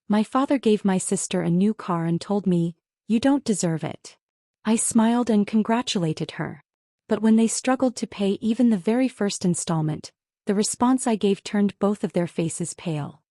My father gave my sister a new car and told me, "You don't deserve it." I smiled and congratulated her. But when they struggled to pay even the very first installment, the response I gave turned both of their faces pale.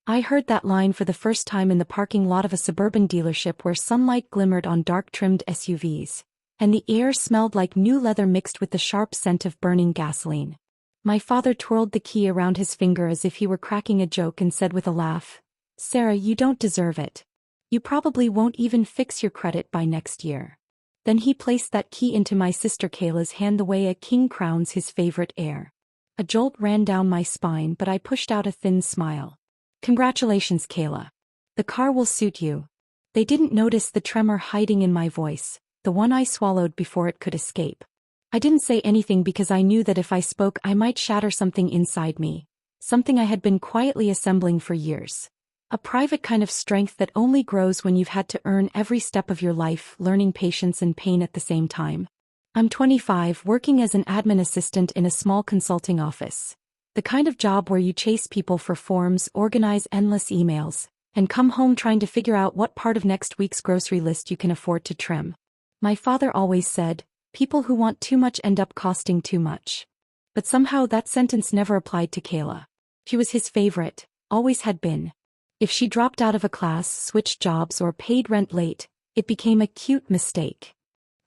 I heard that line for the first time in the parking lot of a suburban dealership where sunlight glimmered on dark-trimmed SUVs, and the air smelled like new leather mixed with the sharp scent of burning gasoline. My father twirled the key around his finger as if he were cracking a joke and said with a laugh, "Sarah, you don't deserve it. You probably won't even fix your credit by next year." Then he placed that key into my sister Kayla's hand the way a king crowns his favorite heir. A jolt ran down my spine, but I pushed out a thin smile. "Congratulations, Kayla. The car will suit you." They didn't notice the tremor hiding in my voice, the one I swallowed before it could escape. I didn't say anything because I knew that if I spoke I might shatter something inside me, something I had been quietly assembling for years. A private kind of strength that only grows when you've had to earn every step of your life, learning patience and pain at the same time. I'm 25, working as an admin assistant in a small consulting office. The kind of job where you chase people for forms, organize endless emails, and come home trying to figure out what part of next week's grocery list you can afford to trim. My father always said, "People who want too much end up costing too much." But somehow that sentence never applied to Kayla. She was his favorite, always had been. If she dropped out of a class, switched jobs, or paid rent late, it became a cute mistake.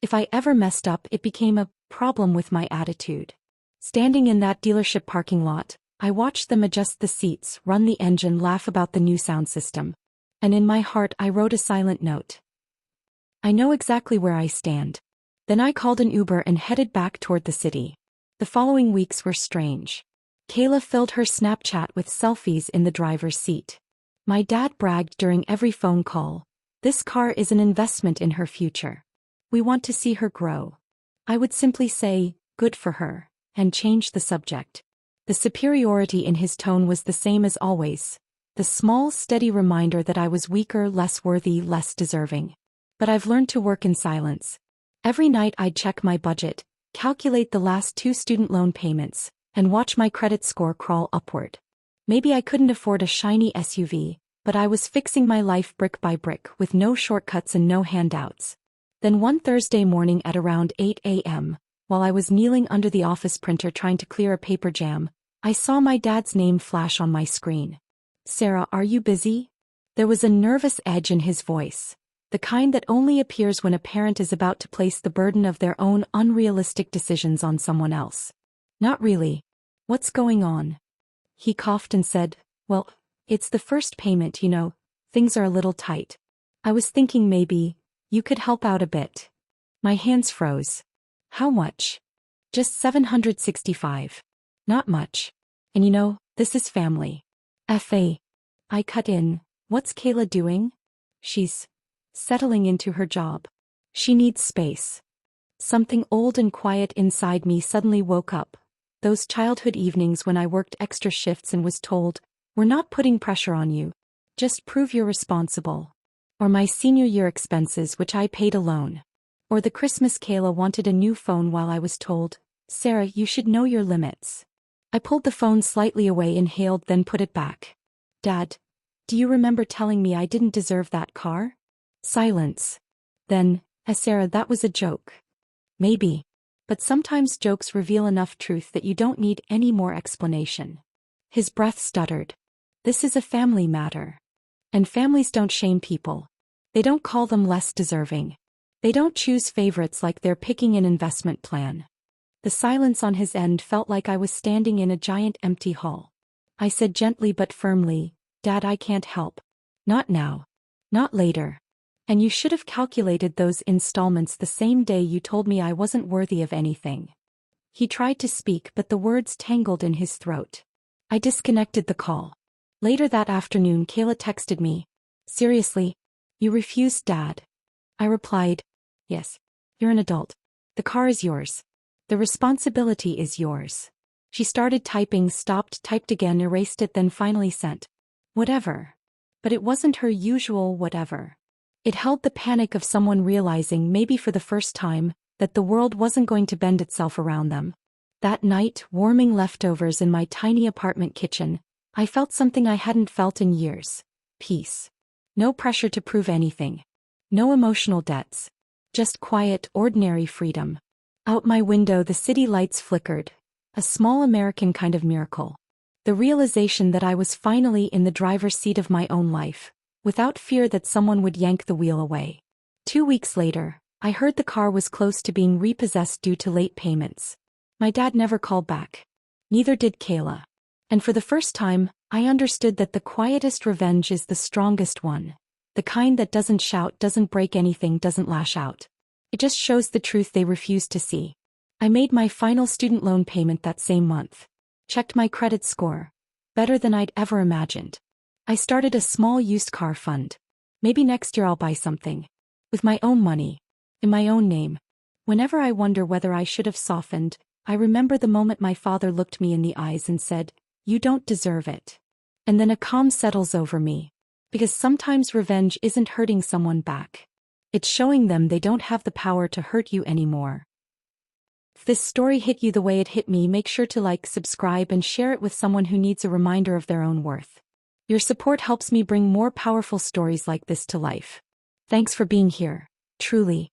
If I ever messed up, it became a problem with my attitude. Standing in that dealership parking lot, I watched them adjust the seats, run the engine, laugh about the new sound system. And in my heart I wrote a silent note. I know exactly where I stand. Then I called an Uber and headed back toward the city. The following weeks were strange. Kayla filled her Snapchat with selfies in the driver's seat. My dad bragged during every phone call, "This car is an investment in her future. We want to see her grow." I would simply say, "Good for her," and change the subject. The superiority in his tone was the same as always, the small, steady reminder that I was weaker, less worthy, less deserving. But I've learned to work in silence. Every night I'd check my budget, calculate the last 2 student loan payments, and watch my credit score crawl upward. Maybe I couldn't afford a shiny SUV, but I was fixing my life brick by brick with no shortcuts and no handouts. Then one Thursday morning at around 8 a.m., while I was kneeling under the office printer trying to clear a paper jam, I saw my dad's name flash on my screen. "Sarah, are you busy?" There was a nervous edge in his voice, the kind that only appears when a parent is about to place the burden of their own unrealistic decisions on someone else. "Not really. What's going on?" He coughed and said, "Well, it's the first payment, you know, things are a little tight. I was thinking maybe you could help out a bit." My hands froze. "How much?" "Just $765. Not much. And you know, this is family." "Fa." I cut in, "What's Kayla doing?" "She's settling into her job. She needs space." Something old and quiet inside me suddenly woke up. Those childhood evenings when I worked extra shifts and was told, "We're not putting pressure on you. Just prove you're responsible." Or my senior year expenses, which I paid alone. Or the Christmas Kayla wanted a new phone while I was told, "Sarah, you should know your limits." I pulled the phone slightly away, inhaled, then put it back. "Dad, do you remember telling me I didn't deserve that car?" Silence. Then, "Sarah, that was a joke." "Maybe. But sometimes jokes reveal enough truth that you don't need any more explanation." His breath stuttered. "This is a family matter. And families don't shame people. They don't call them less deserving. They don't choose favorites like they're picking an investment plan." The silence on his end felt like I was standing in a giant empty hall. I said gently but firmly, "Dad, I can't help. Not now. Not later. And you should have calculated those installments the same day you told me I wasn't worthy of anything." He tried to speak, but the words tangled in his throat. I disconnected the call. Later that afternoon, Kayla texted me, "Seriously? You refused, Dad?" I replied, "Yes. You're an adult. The car is yours. The responsibility is yours." She started typing, stopped, typed again, erased it, then finally sent, "Whatever." But it wasn't her usual whatever. It held the panic of someone realizing, maybe for the first time, that the world wasn't going to bend itself around them. That night, warming leftovers in my tiny apartment kitchen, I felt something I hadn't felt in years. Peace. No pressure to prove anything. No emotional debts. Just quiet, ordinary freedom. Out my window the city lights flickered. A small American kind of miracle. The realization that I was finally in the driver's seat of my own life, without fear that someone would yank the wheel away. 2 weeks later, I heard the car was close to being repossessed due to late payments. My dad never called back. Neither did Kayla. And for the first time, I understood that the quietest revenge is the strongest one. The kind that doesn't shout, doesn't break anything, doesn't lash out. It just shows the truth they refuse to see. I made my final student loan payment that same month. Checked my credit score. Better than I'd ever imagined. I started a small used car fund. Maybe next year I'll buy something. With my own money. In my own name. Whenever I wonder whether I should have softened, I remember the moment my father looked me in the eyes and said, "You don't deserve it." And then a calm settles over me. Because sometimes revenge isn't hurting someone back. It's showing them they don't have the power to hurt you anymore. If this story hit you the way it hit me, make sure to like, subscribe, and share it with someone who needs a reminder of their own worth. Your support helps me bring more powerful stories like this to life. Thanks for being here. Truly.